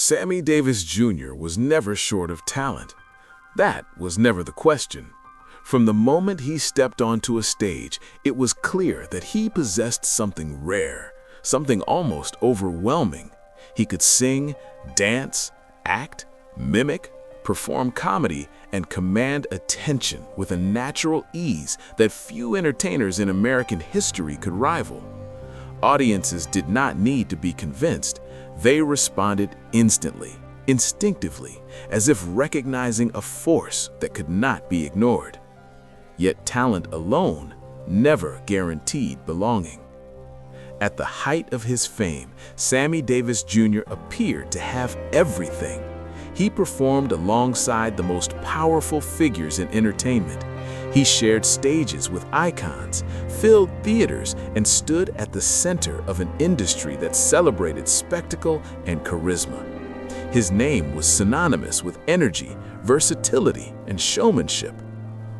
Sammy Davis Jr. was never short of talent. That was never the question. From the moment he stepped onto a stage, it was clear that he possessed something rare, something almost overwhelming. He could sing, dance, act, mimic, perform comedy, and command attention with a natural ease that few entertainers in American history could rival. Audiences did not need to be convinced. They responded instantly, instinctively, as if recognizing a force that could not be ignored. Yet talent alone never guaranteed belonging. At the height of his fame, Sammy Davis Jr. appeared to have everything. He performed alongside the most powerful figures in entertainment. He shared stages with icons, filled theaters, and stood at the center of an industry that celebrated spectacle and charisma. His name was synonymous with energy, versatility, and showmanship.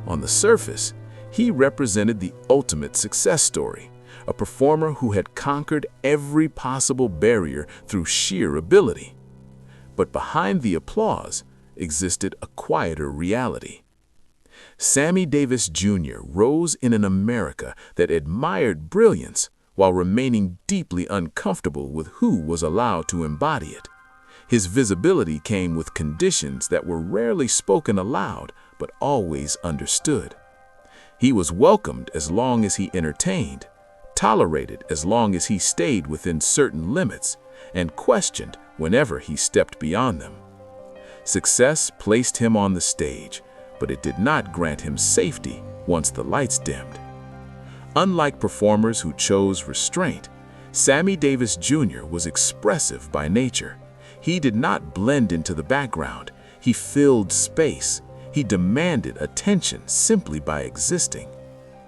On the surface, he represented the ultimate success story, a performer who had conquered every possible barrier through sheer ability. But behind the applause existed a quieter reality. Sammy Davis Jr. rose in an America that admired brilliance while remaining deeply uncomfortable with who was allowed to embody it. His visibility came with conditions that were rarely spoken aloud but always understood. He was welcomed as long as he entertained, tolerated as long as he stayed within certain limits, and questioned whenever he stepped beyond them. Success placed him on the stage, but it did not grant him safety once the lights dimmed. Unlike performers who chose restraint, Sammy Davis Jr. was expressive by nature. He did not blend into the background. He filled space. He demanded attention simply by existing.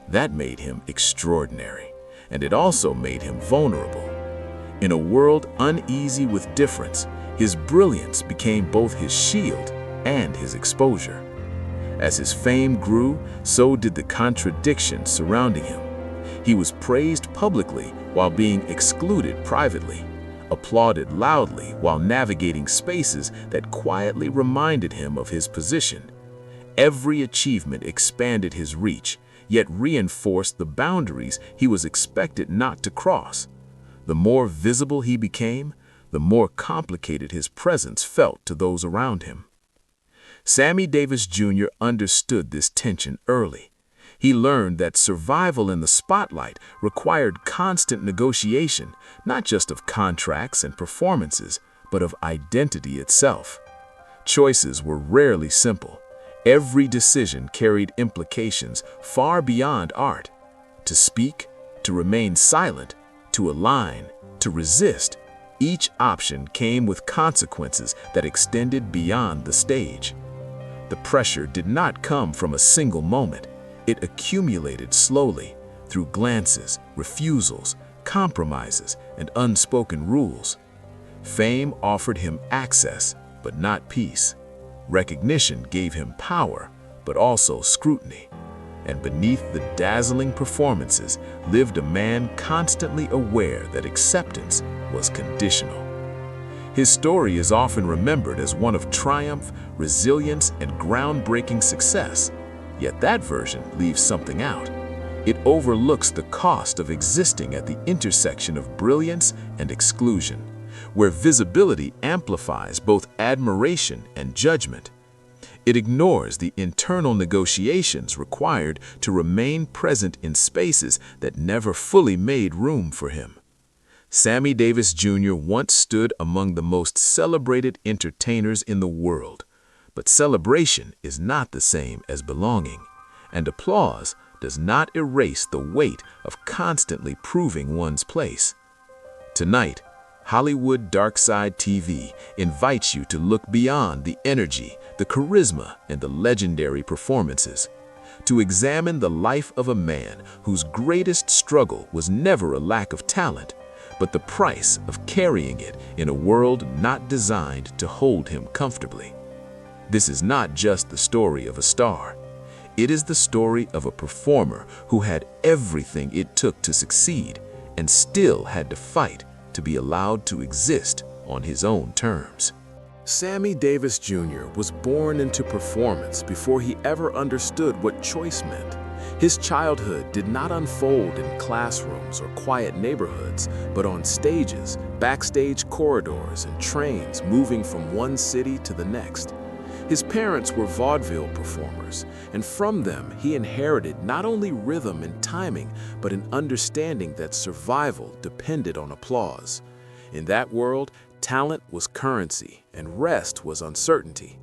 That made him extraordinary, and it also made him vulnerable. In a world uneasy with difference, his brilliance became both his shield and his exposure. As his fame grew, so did the contradictions surrounding him. He was praised publicly while being excluded privately, applauded loudly while navigating spaces that quietly reminded him of his position. Every achievement expanded his reach, yet reinforced the boundaries he was expected not to cross. The more visible he became, the more complicated his presence felt to those around him. Sammy Davis Jr. understood this tension early. He learned that survival in the spotlight required constant negotiation, not just of contracts and performances, but of identity itself. Choices were rarely simple. Every decision carried implications far beyond art. To speak, to remain silent, to align, to resist, each option came with consequences that extended beyond the stage. The pressure did not come from a single moment. It accumulated slowly through glances, refusals, compromises, and unspoken rules. Fame offered him access, but not peace. Recognition gave him power, but also scrutiny. And beneath the dazzling performances lived a man constantly aware that acceptance was conditional. His story is often remembered as one of triumph, resilience, and groundbreaking success. Yet that version leaves something out. It overlooks the cost of existing at the intersection of brilliance and exclusion, where visibility amplifies both admiration and judgment. It ignores the internal negotiations required to remain present in spaces that never fully made room for him. Sammy Davis Jr. once stood among the most celebrated entertainers in the world, but celebration is not the same as belonging, and applause does not erase the weight of constantly proving one's place. Tonight, Hollywood Darkside TV invites you to look beyond the energy, the charisma, and the legendary performances, to examine the life of a man whose greatest struggle was never a lack of talent, but the price of carrying it in a world not designed to hold him comfortably. This is not just the story of a star. It is the story of a performer who had everything it took to succeed and still had to fight to be allowed to exist on his own terms. Sammy Davis Jr. was born into performance before he ever understood what choice meant. His childhood did not unfold in classrooms or quiet neighborhoods, but on stages, backstage corridors, and trains moving from one city to the next. His parents were vaudeville performers, and from them he inherited not only rhythm and timing, but an understanding that survival depended on applause. In that world, talent was currency and rest was uncertainty.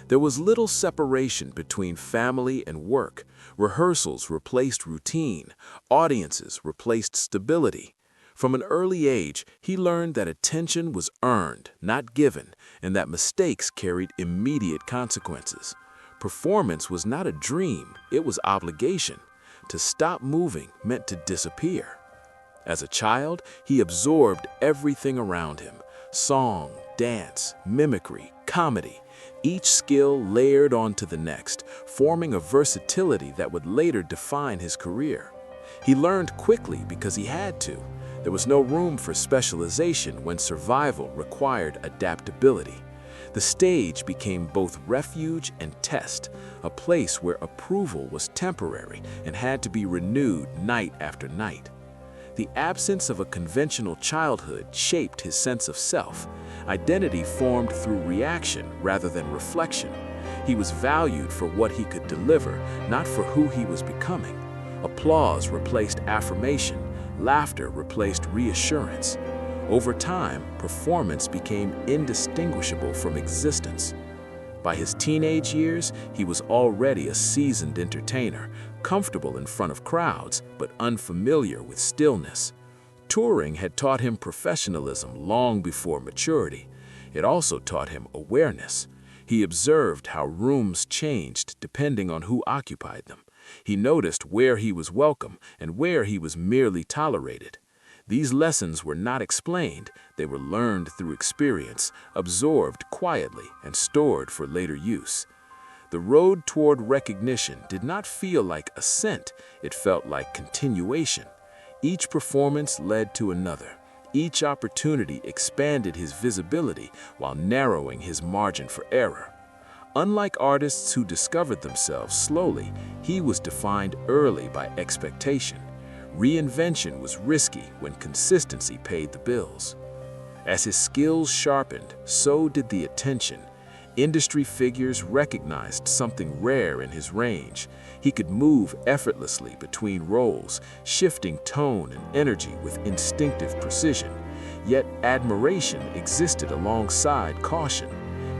There was little separation between family and work. Rehearsals replaced routine. Audiences replaced stability. From an early age, he learned that attention was earned, not given, and that mistakes carried immediate consequences. Performance was not a dream, it was obligation. To stop moving meant to disappear. As a child, he absorbed everything around him: song, dance, mimicry, comedy. Each skill layered onto the next, forming a versatility that would later define his career. He learned quickly because he had to. There was no room for specialization when survival required adaptability. The stage became both refuge and test, a place where approval was temporary and had to be renewed night after night. The absence of a conventional childhood shaped his sense of self. Identity formed through reaction rather than reflection. He was valued for what he could deliver, not for who he was becoming. Applause replaced affirmation. Laughter replaced reassurance. Over time, performance became indistinguishable from existence. By his teenage years, he was already a seasoned entertainer, comfortable in front of crowds, but unfamiliar with stillness. Touring had taught him professionalism long before maturity. It also taught him awareness. He observed how rooms changed depending on who occupied them. He noticed where he was welcome and where he was merely tolerated. These lessons were not explained, they were learned through experience, absorbed quietly, and stored for later use. The road toward recognition did not feel like ascent, it felt like continuation. Each performance led to another. Each opportunity expanded his visibility while narrowing his margin for error. Unlike artists who discovered themselves slowly, he was defined early by expectation. Reinvention was risky when consistency paid the bills. As his skills sharpened, so did the attention. Industry figures recognized something rare in his range. He could move effortlessly between roles, shifting tone and energy with instinctive precision. Yet admiration existed alongside caution.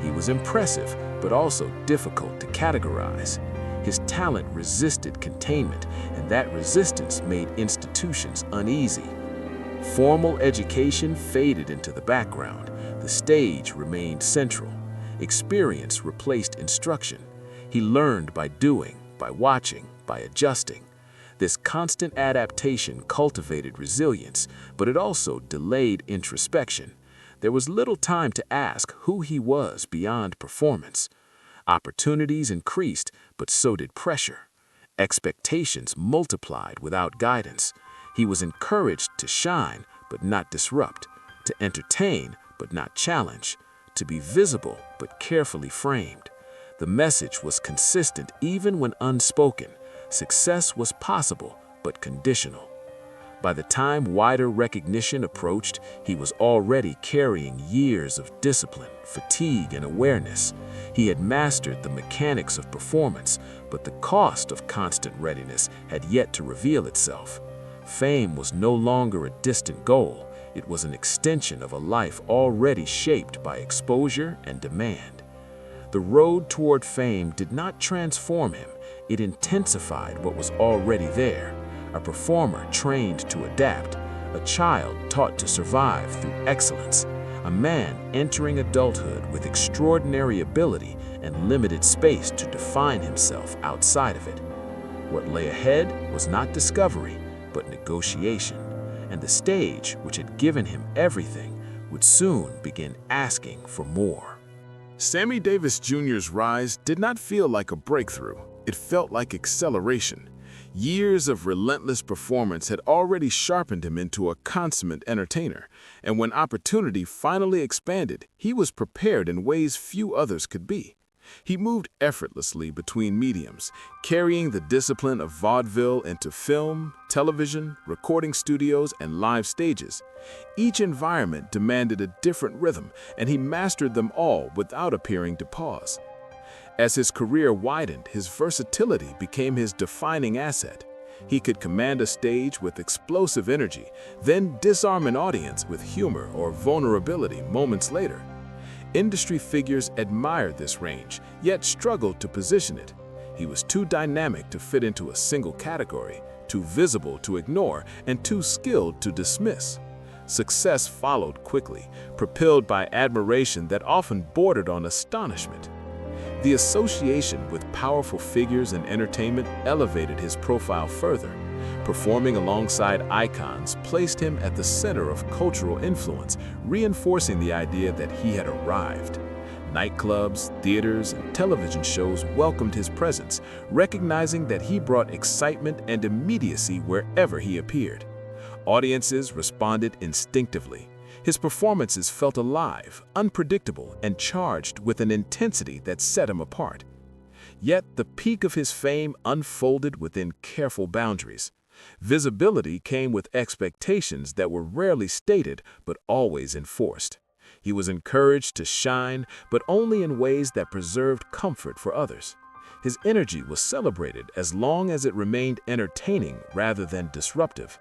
He was impressive, but also difficult to categorize. His talent resisted containment, and that resistance made institutions uneasy. Formal education faded into the background. The stage remained central. Experience replaced instruction. He learned by doing, by watching, by adjusting. This constant adaptation cultivated resilience, but it also delayed introspection. There was little time to ask who he was beyond performance. Opportunities increased, but so did pressure. Expectations multiplied without guidance. He was encouraged to shine, but not disrupt, to entertain, but not challenge, to be visible, but carefully framed. The message was consistent even when unspoken. Success was possible, but conditional. By the time wider recognition approached, he was already carrying years of discipline, fatigue, and awareness. He had mastered the mechanics of performance, but the cost of constant readiness had yet to reveal itself. Fame was no longer a distant goal. It was an extension of a life already shaped by exposure and demand. The road toward fame did not transform him. It intensified what was already there. A performer trained to adapt, a child taught to survive through excellence, a man entering adulthood with extraordinary ability and limited space to define himself outside of it. What lay ahead was not discovery, but negotiation, and the stage, which had given him everything, would soon begin asking for more. Sammy Davis Jr.'s rise did not feel like a breakthrough. It felt like acceleration. Years of relentless performance had already sharpened him into a consummate entertainer, and when opportunity finally expanded, he was prepared in ways few others could be. He moved effortlessly between mediums, carrying the discipline of vaudeville into film, television, recording studios, and live stages. Each environment demanded a different rhythm, and he mastered them all without appearing to pause. As his career widened, his versatility became his defining asset. He could command a stage with explosive energy, then disarm an audience with humor or vulnerability moments later. Industry figures admired this range, yet struggled to position it. He was too dynamic to fit into a single category, too visible to ignore, and too skilled to dismiss. Success followed quickly, propelled by admiration that often bordered on astonishment. The association with powerful figures in entertainment elevated his profile further. Performing alongside icons placed him at the center of cultural influence, reinforcing the idea that he had arrived. Nightclubs, theaters, and television shows welcomed his presence, recognizing that he brought excitement and immediacy wherever he appeared. Audiences responded instinctively. His performances felt alive, unpredictable, and charged with an intensity that set him apart. Yet the peak of his fame unfolded within careful boundaries. Visibility came with expectations that were rarely stated but always enforced. He was encouraged to shine, but only in ways that preserved comfort for others. His energy was celebrated as long as it remained entertaining rather than disruptive.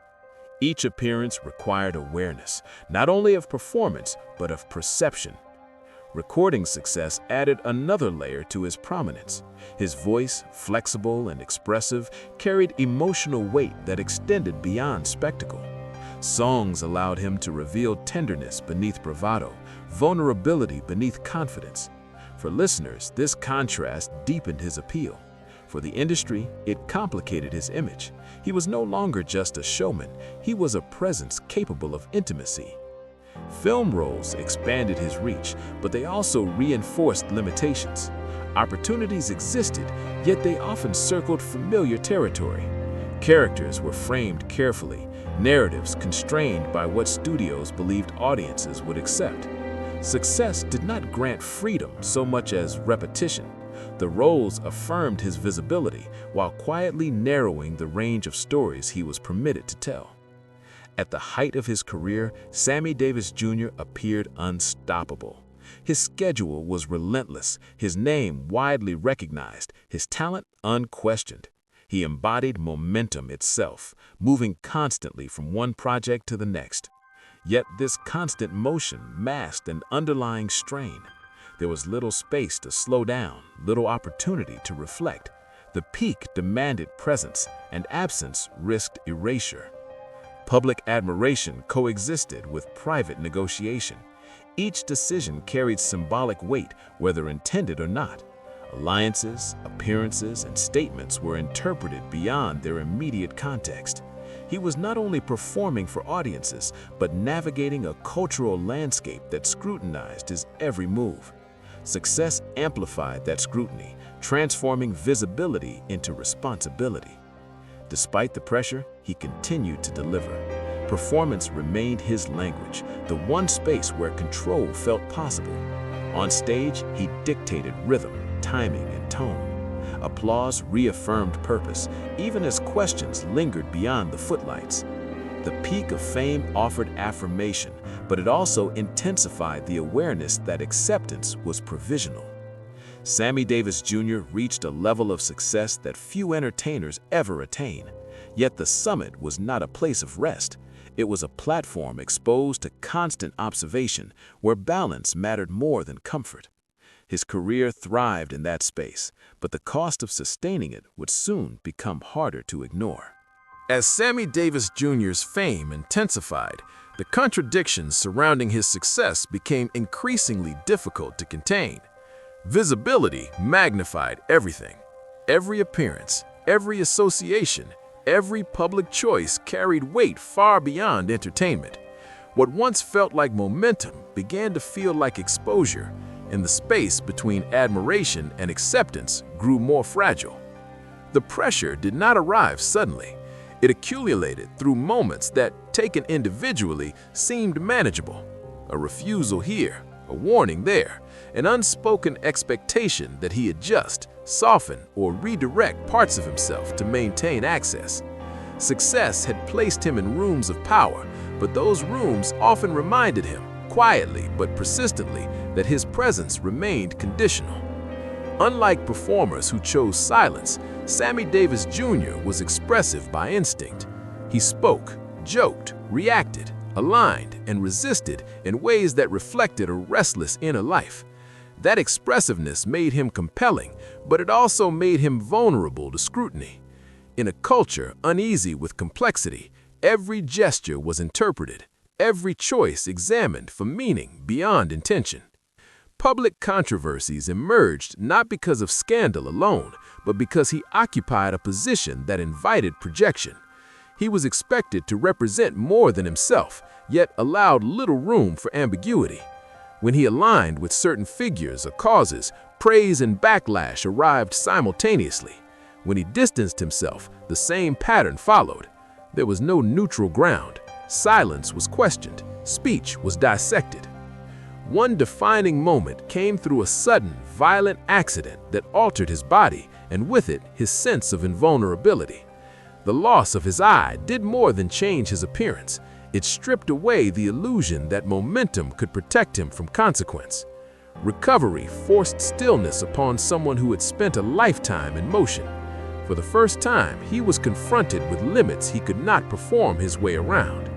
Each appearance required awareness, not only of performance, but of perception. Recording success added another layer to his prominence. His voice, flexible and expressive, carried emotional weight that extended beyond spectacle. Songs allowed him to reveal tenderness beneath bravado, vulnerability beneath confidence. For listeners, this contrast deepened his appeal. For the industry, it complicated his image. He was no longer just a showman, he was a presence capable of intimacy. Film roles expanded his reach, but they also reinforced limitations. Opportunities existed, yet they often circled familiar territory. Characters were framed carefully, narratives constrained by what studios believed audiences would accept. Success did not grant freedom so much as repetition. The roles affirmed his visibility while quietly narrowing the range of stories he was permitted to tell. At the height of his career, Sammy Davis Jr. appeared unstoppable. His schedule was relentless, his name widely recognized, his talent unquestioned. He embodied momentum itself, moving constantly from one project to the next. Yet this constant motion masked an underlying strain. There was little space to slow down, little opportunity to reflect. The peak demanded presence, and absence risked erasure. Public admiration coexisted with private negotiation. Each decision carried symbolic weight, whether intended or not. Alliances, appearances, and statements were interpreted beyond their immediate context. He was not only performing for audiences, but navigating a cultural landscape that scrutinized his every move. Success amplified that scrutiny, transforming visibility into responsibility. Despite the pressure, he continued to deliver. Performance remained his language, the one space where control felt possible. On stage, he dictated rhythm, timing, and tone. Applause reaffirmed purpose, even as questions lingered beyond the footlights. The peak of fame offered affirmation, but it also intensified the awareness that acceptance was provisional. Sammy Davis Jr. reached a level of success that few entertainers ever attain. Yet the summit was not a place of rest. It was a platform exposed to constant observation, where balance mattered more than comfort. His career thrived in that space, but the cost of sustaining it would soon become harder to ignore. As Sammy Davis Jr.'s fame intensified, the contradictions surrounding his success became increasingly difficult to contain. Visibility magnified everything. Every appearance, every association, every public choice carried weight far beyond entertainment. What once felt like momentum began to feel like exposure, and the space between admiration and acceptance grew more fragile. The pressure did not arrive suddenly. It accumulated through moments that, taken individually, seemed manageable. A refusal here, a warning there, an unspoken expectation that he adjust, soften, or redirect parts of himself to maintain access. Success had placed him in rooms of power, but those rooms often reminded him, quietly but persistently, that his presence remained conditional. Unlike performers who chose silence, Sammy Davis Jr. was expressive by instinct. He spoke, joked, reacted, aligned, and resisted in ways that reflected a restless inner life. That expressiveness made him compelling, but it also made him vulnerable to scrutiny. In a culture uneasy with complexity, every gesture was interpreted, every choice examined for meaning beyond intention. Public controversies emerged not because of scandal alone, but because he occupied a position that invited projection. He was expected to represent more than himself, yet allowed little room for ambiguity. When he aligned with certain figures or causes, praise and backlash arrived simultaneously. When he distanced himself, the same pattern followed. There was no neutral ground. Silence was questioned. Speech was dissected. One defining moment came through a sudden, violent accident that altered his body, and with it, his sense of invulnerability. The loss of his eye did more than change his appearance. It stripped away the illusion that momentum could protect him from consequence. Recovery forced stillness upon someone who had spent a lifetime in motion. For the first time, he was confronted with limits he could not perform his way around.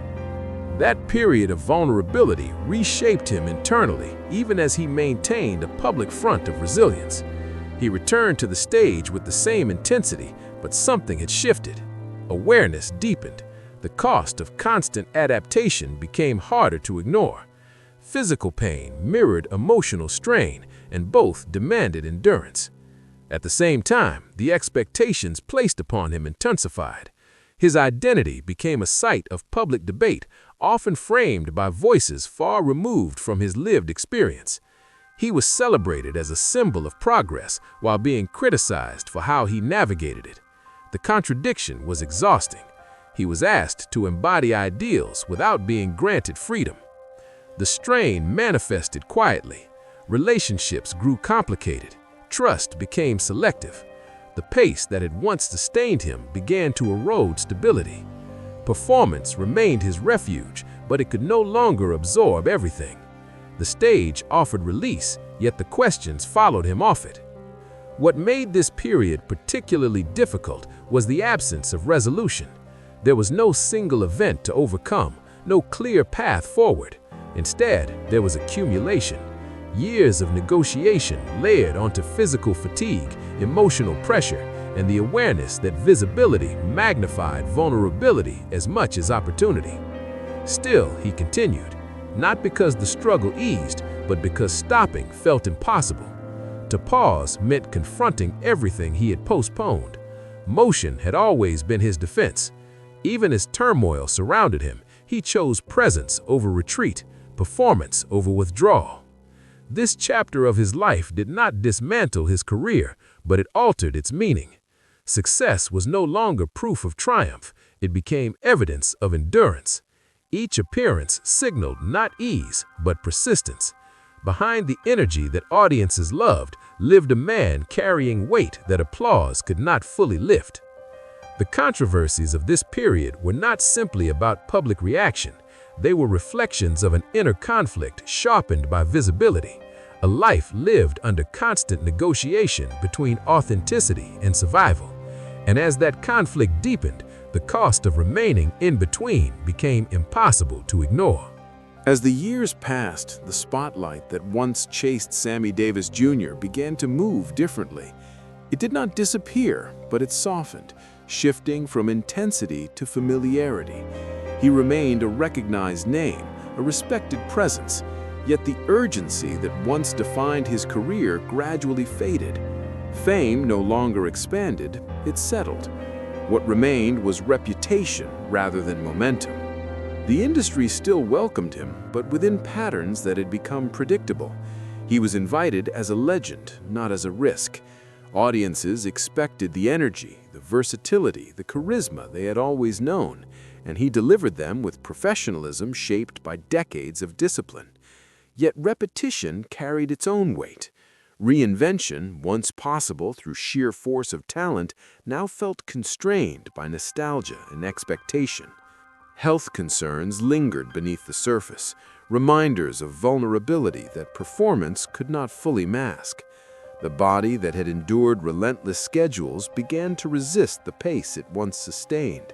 That period of vulnerability reshaped him internally, even as he maintained a public front of resilience. He returned to the stage with the same intensity, but something had shifted. Awareness deepened. The cost of constant adaptation became harder to ignore. Physical pain mirrored emotional strain, and both demanded endurance. At the same time, the expectations placed upon him intensified. His identity became a site of public debate, often framed by voices far removed from his lived experience. He was celebrated as a symbol of progress while being criticized for how he navigated it. The contradiction was exhausting. He was asked to embody ideals without being granted freedom. The strain manifested quietly. Relationships grew complicated. Trust became selective. The pace that had once sustained him began to erode stability. Performance remained his refuge, but it could no longer absorb everything. The stage offered release, yet the questions followed him off it. What made this period particularly difficult was the absence of resolution. There was no single event to overcome, no clear path forward. Instead, there was accumulation. Years of negotiation layered onto physical fatigue, emotional pressure, and the awareness that visibility magnified vulnerability as much as opportunity. Still, he continued, not because the struggle eased, but because stopping felt impossible. To pause meant confronting everything he had postponed. Motion had always been his defense. Even as turmoil surrounded him, he chose presence over retreat, performance over withdrawal. This chapter of his life did not dismantle his career, but it altered its meaning. Success was no longer proof of triumph, it became evidence of endurance. Each appearance signaled not ease, but persistence. Behind the energy that audiences loved lived a man carrying weight that applause could not fully lift. The controversies of this period were not simply about public reaction. They were reflections of an inner conflict sharpened by visibility, a life lived under constant negotiation between authenticity and survival. And as that conflict deepened, the cost of remaining in between became impossible to ignore. As the years passed, the spotlight that once chased Sammy Davis Jr. began to move differently. It did not disappear, but it softened, shifting from intensity to familiarity. He remained a recognized name, a respected presence, yet the urgency that once defined his career gradually faded. Fame no longer expanded, it settled. What remained was reputation rather than momentum. The industry still welcomed him, but within patterns that had become predictable. He was invited as a legend, not as a risk. Audiences expected the energy, the versatility, the charisma they had always known, and he delivered them with professionalism shaped by decades of discipline. Yet repetition carried its own weight. Reinvention, once possible through sheer force of talent, now felt constrained by nostalgia and expectation. Health concerns lingered beneath the surface, reminders of vulnerability that performance could not fully mask. The body that had endured relentless schedules began to resist the pace it once sustained.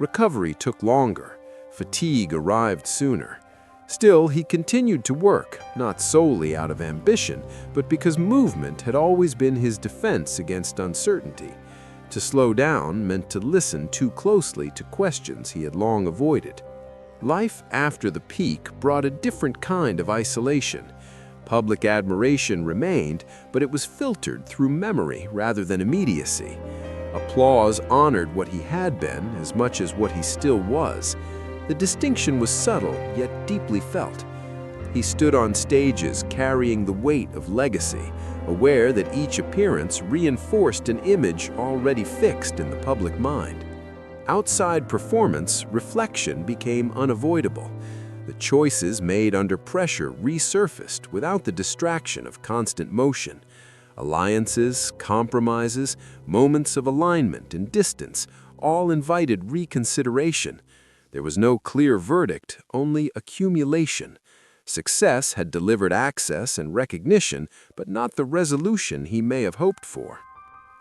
Recovery took longer, fatigue arrived sooner. Still, he continued to work, not solely out of ambition, but because movement had always been his defense against uncertainty. To slow down meant to listen too closely to questions he had long avoided. Life after the peak brought a different kind of isolation. Public admiration remained, but it was filtered through memory rather than immediacy. Applause honored what he had been as much as what he still was. The distinction was subtle, yet deeply felt. He stood on stages carrying the weight of legacy, aware that each appearance reinforced an image already fixed in the public mind. Outside performance, reflection became unavoidable. The choices made under pressure resurfaced without the distraction of constant motion. Alliances, compromises, moments of alignment and distance all invited reconsideration. There was no clear verdict, only accumulation. Success had delivered access and recognition, but not the resolution he may have hoped for.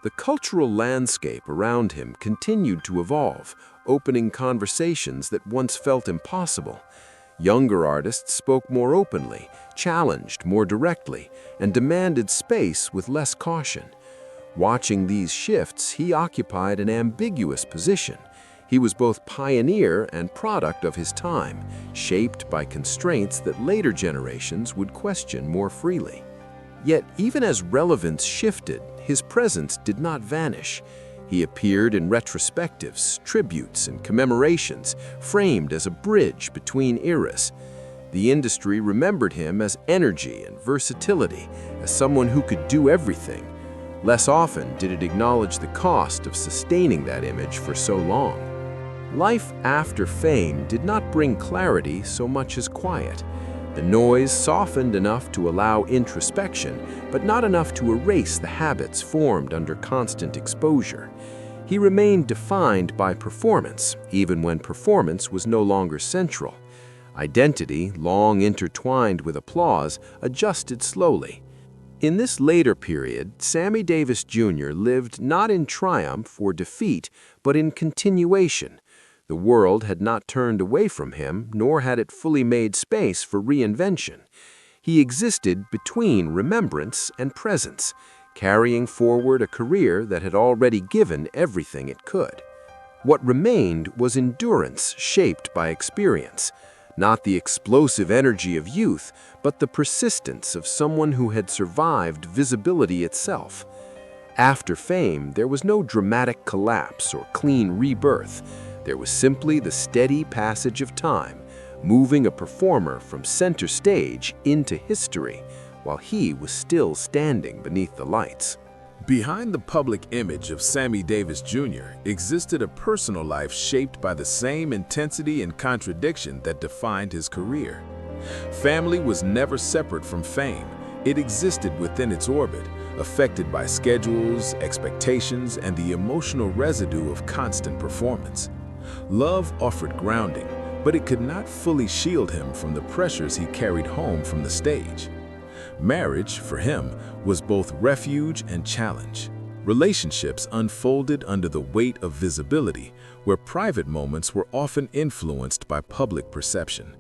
The cultural landscape around him continued to evolve, opening conversations that once felt impossible. Younger artists spoke more openly, challenged more directly, and demanded space with less caution. Watching these shifts, he occupied an ambiguous position. He was both pioneer and product of his time, shaped by constraints that later generations would question more freely. Yet, even as relevance shifted, his presence did not vanish. He appeared in retrospectives, tributes, and commemorations, framed as a bridge between eras. The industry remembered him as energy and versatility, as someone who could do everything. Less often did it acknowledge the cost of sustaining that image for so long. Life after fame did not bring clarity so much as quiet. The noise softened enough to allow introspection, but not enough to erase the habits formed under constant exposure. He remained defined by performance, even when performance was no longer central. Identity, long intertwined with applause, adjusted slowly. In this later period, Sammy Davis Jr. lived not in triumph or defeat, but in continuation. The world had not turned away from him, nor had it fully made space for reinvention. He existed between remembrance and presence, carrying forward a career that had already given everything it could. What remained was endurance shaped by experience, not the explosive energy of youth, but the persistence of someone who had survived visibility itself. After fame, there was no dramatic collapse or clean rebirth. There was simply the steady passage of time, moving a performer from center stage into history, while he was still standing beneath the lights. Behind the public image of Sammy Davis Jr. existed a personal life shaped by the same intensity and contradiction that defined his career. Family was never separate from fame. It existed within its orbit, affected by schedules, expectations, and the emotional residue of constant performance. Love offered grounding, but it could not fully shield him from the pressures he carried home from the stage. Marriage, for him, was both refuge and challenge. Relationships unfolded under the weight of visibility, where private moments were often influenced by public perception.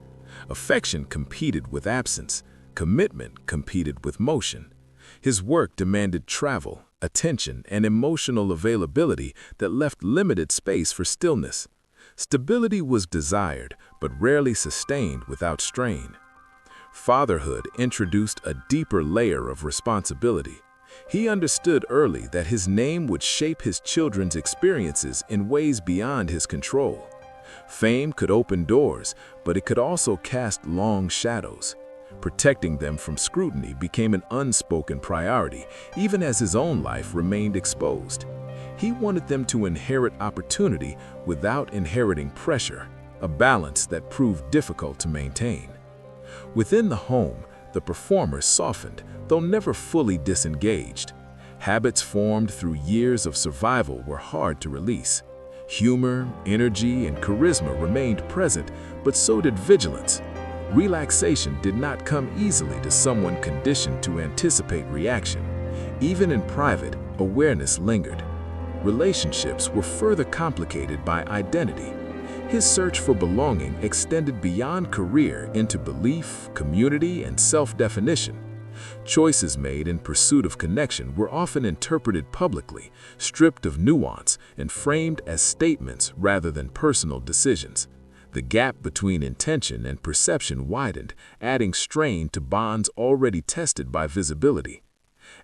Affection competed with absence, commitment competed with motion. His work demanded travel, attention, and emotional availability that left limited space for stillness. Stability was desired, but rarely sustained without strain. Fatherhood introduced a deeper layer of responsibility. He understood early that his name would shape his children's experiences in ways beyond his control. Fame could open doors, but it could also cast long shadows. Protecting them from scrutiny became an unspoken priority, even as his own life remained exposed. He wanted them to inherit opportunity without inheriting pressure, a balance that proved difficult to maintain. Within the home, the performer softened, though never fully disengaged. Habits formed through years of survival were hard to release. Humor, energy, and charisma remained present, but so did vigilance. Relaxation did not come easily to someone conditioned to anticipate reaction. Even in private, awareness lingered. Relationships were further complicated by identity. His search for belonging extended beyond career into belief, community, and self-definition. Choices made in pursuit of connection were often interpreted publicly, stripped of nuance, and framed as statements rather than personal decisions. The gap between intention and perception widened, adding strain to bonds already tested by visibility.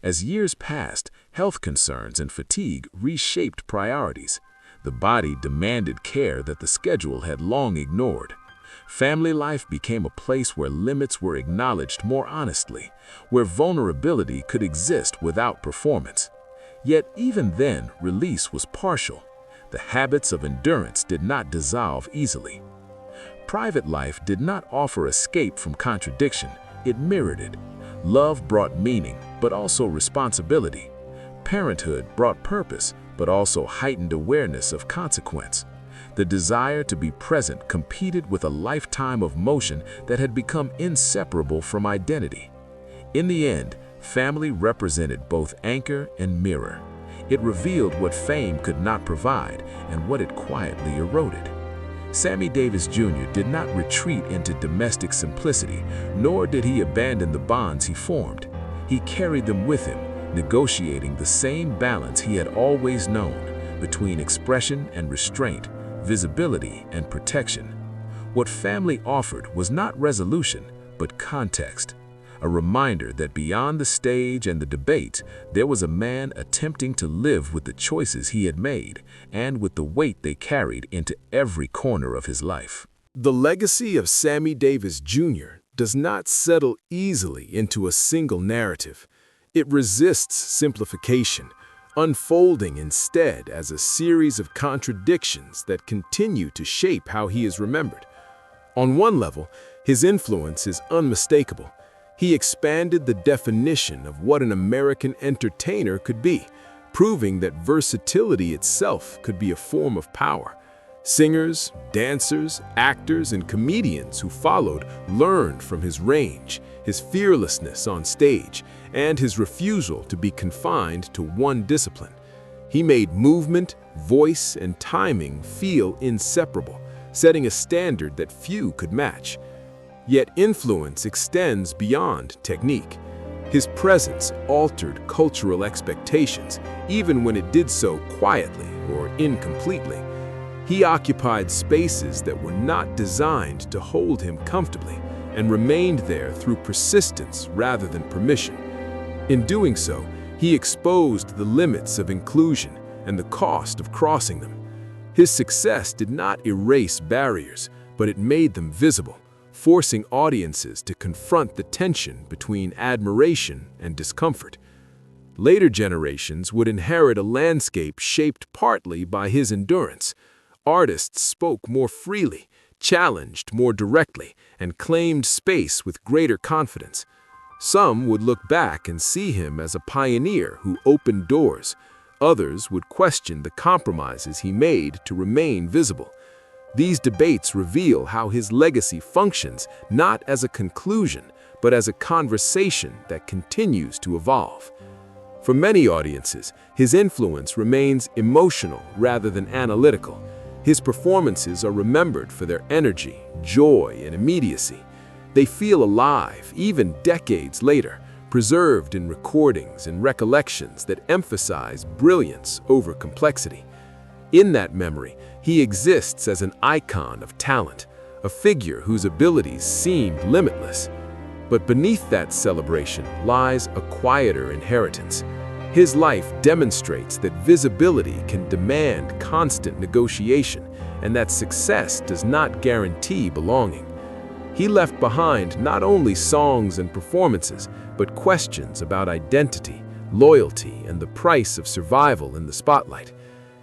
As years passed, health concerns and fatigue reshaped priorities. The body demanded care that the schedule had long ignored. Family life became a place where limits were acknowledged more honestly, where vulnerability could exist without performance. Yet even then, release was partial. The habits of endurance did not dissolve easily. Private life did not offer escape from contradiction, it mirrored it. Love brought meaning, but also responsibility. Parenthood brought purpose, but also heightened awareness of consequence. The desire to be present competed with a lifetime of motion that had become inseparable from identity. In the end, family represented both anchor and mirror. It revealed what fame could not provide and what it quietly eroded. Sammy Davis Jr. did not retreat into domestic simplicity, nor did he abandon the bonds he formed. He carried them with him, negotiating the same balance he had always known between expression and restraint, visibility and protection. What family offered was not resolution, but context, a reminder that beyond the stage and the debate, there was a man attempting to live with the choices he had made and with the weight they carried into every corner of his life. The legacy of Sammy Davis Jr. does not settle easily into a single narrative. It resists simplification, unfolding instead as a series of contradictions that continue to shape how he is remembered. On one level, his influence is unmistakable. He expanded the definition of what an American entertainer could be, proving that versatility itself could be a form of power. Singers, dancers, actors, and comedians who followed learned from his range, his fearlessness on stage, and his refusal to be confined to one discipline. He made movement, voice, and timing feel inseparable, setting a standard that few could match. Yet influence extends beyond technique. His presence altered cultural expectations, even when it did so quietly or incompletely. He occupied spaces that were not designed to hold him comfortably and remained there through persistence rather than permission. In doing so, he exposed the limits of inclusion and the cost of crossing them. His success did not erase barriers, but it made them visible, forcing audiences to confront the tension between admiration and discomfort. Later generations would inherit a landscape shaped partly by his endurance. Artists spoke more freely, challenged more directly, and claimed space with greater confidence. Some would look back and see him as a pioneer who opened doors. Others would question the compromises he made to remain visible. These debates reveal how his legacy functions not as a conclusion, but as a conversation that continues to evolve. For many audiences, his influence remains emotional rather than analytical. His performances are remembered for their energy, joy, and immediacy. They feel alive, even decades later, preserved in recordings and recollections that emphasize brilliance over complexity. In that memory, he exists as an icon of talent, a figure whose abilities seemed limitless. But beneath that celebration lies a quieter inheritance. His life demonstrates that visibility can demand constant negotiation and that success does not guarantee belonging. He left behind not only songs and performances, but questions about identity, loyalty, and the price of survival in the spotlight.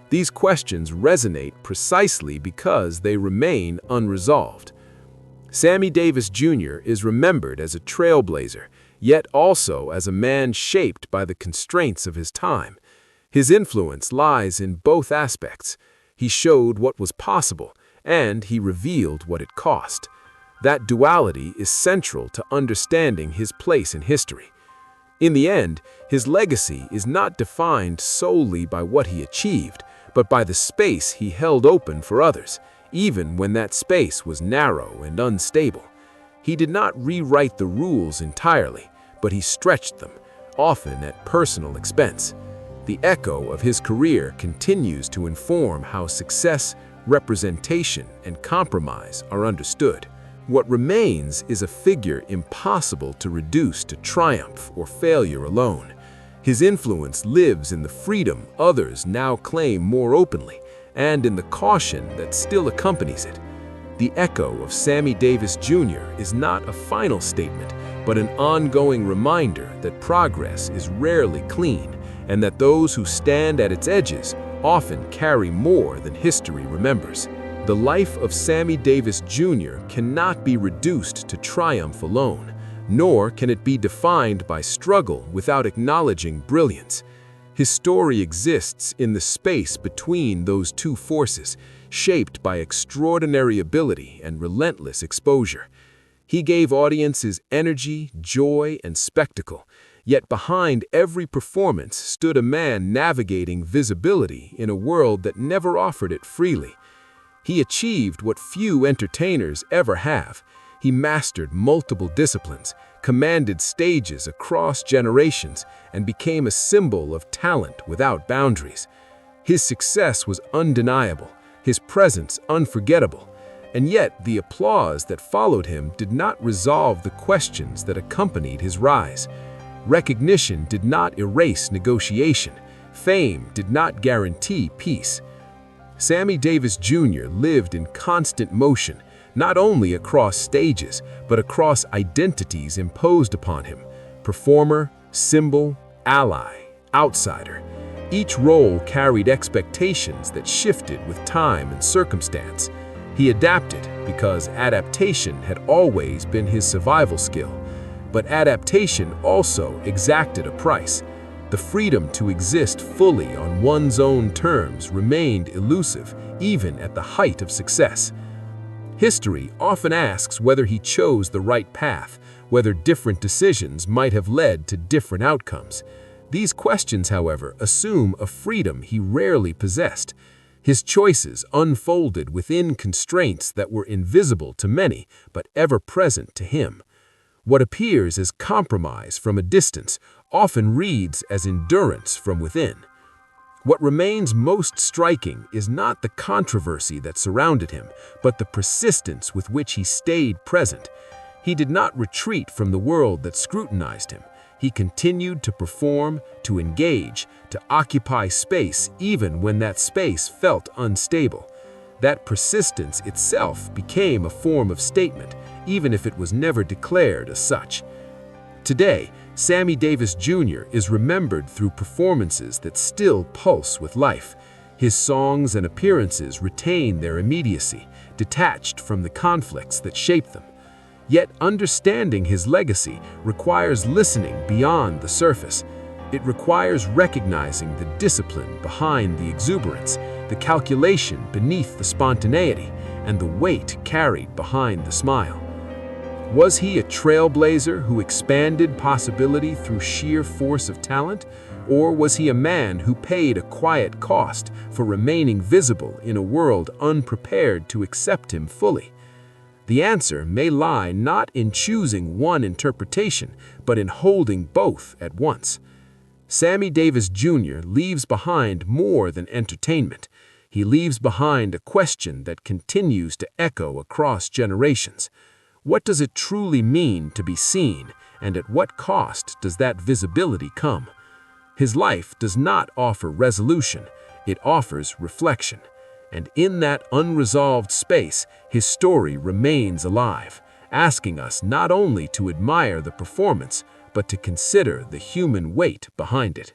These questions resonate precisely because they remain unresolved. Sammy Davis Jr. is remembered as a trailblazer, yet also as a man shaped by the constraints of his time. His influence lies in both aspects. He showed what was possible, and he revealed what it cost. That duality is central to understanding his place in history. In the end, his legacy is not defined solely by what he achieved, but by the space he held open for others, even when that space was narrow and unstable. He did not rewrite the rules entirely, but he stretched them, often at personal expense. The echo of his career continues to inform how success, representation, and compromise are understood. What remains is a figure impossible to reduce to triumph or failure alone. His influence lives in the freedom others now claim more openly, and in the caution that still accompanies it. The echo of Sammy Davis Jr. is not a final statement, but an ongoing reminder that progress is rarely clean, and that those who stand at its edges often carry more than history remembers. The life of Sammy Davis Jr. cannot be reduced to triumph alone, nor can it be defined by struggle without acknowledging brilliance. His story exists in the space between those two forces, shaped by extraordinary ability and relentless exposure. He gave audiences energy, joy, and spectacle, yet behind every performance stood a man navigating visibility in a world that never offered it freely. He achieved what few entertainers ever have. He mastered multiple disciplines, commanded stages across generations, and became a symbol of talent without boundaries. His success was undeniable, his presence unforgettable, and yet the applause that followed him did not resolve the questions that accompanied his rise. Recognition did not erase negotiation. Fame did not guarantee peace. Sammy Davis Jr. lived in constant motion, not only across stages, but across identities imposed upon him: performer, symbol, ally, outsider. Each role carried expectations that shifted with time and circumstance. He adapted because adaptation had always been his survival skill. But adaptation also exacted a price. The freedom to exist fully on one's own terms remained elusive, even at the height of success. History often asks whether he chose the right path, whether different decisions might have led to different outcomes. These questions, however, assume a freedom he rarely possessed. His choices unfolded within constraints that were invisible to many, but ever present to him. What appears as compromise from a distance often reads as endurance from within. What remains most striking is not the controversy that surrounded him, but the persistence with which he stayed present. He did not retreat from the world that scrutinized him. He continued to perform, to engage, to occupy space even when that space felt unstable. That persistence itself became a form of statement, even if it was never declared as such. Today, Sammy Davis Jr. is remembered through performances that still pulse with life. His songs and appearances retain their immediacy, detached from the conflicts that shaped them. Yet understanding his legacy requires listening beyond the surface. It requires recognizing the discipline behind the exuberance, the calculation beneath the spontaneity, and the weight carried behind the smile. Was he a trailblazer who expanded possibility through sheer force of talent? Or was he a man who paid a quiet cost for remaining visible in a world unprepared to accept him fully? The answer may lie not in choosing one interpretation, but in holding both at once. Sammy Davis Jr. leaves behind more than entertainment. He leaves behind a question that continues to echo across generations. What does it truly mean to be seen, and at what cost does that visibility come? His life does not offer resolution, it offers reflection. And in that unresolved space, his story remains alive, asking us not only to admire the performance, but to consider the human weight behind it.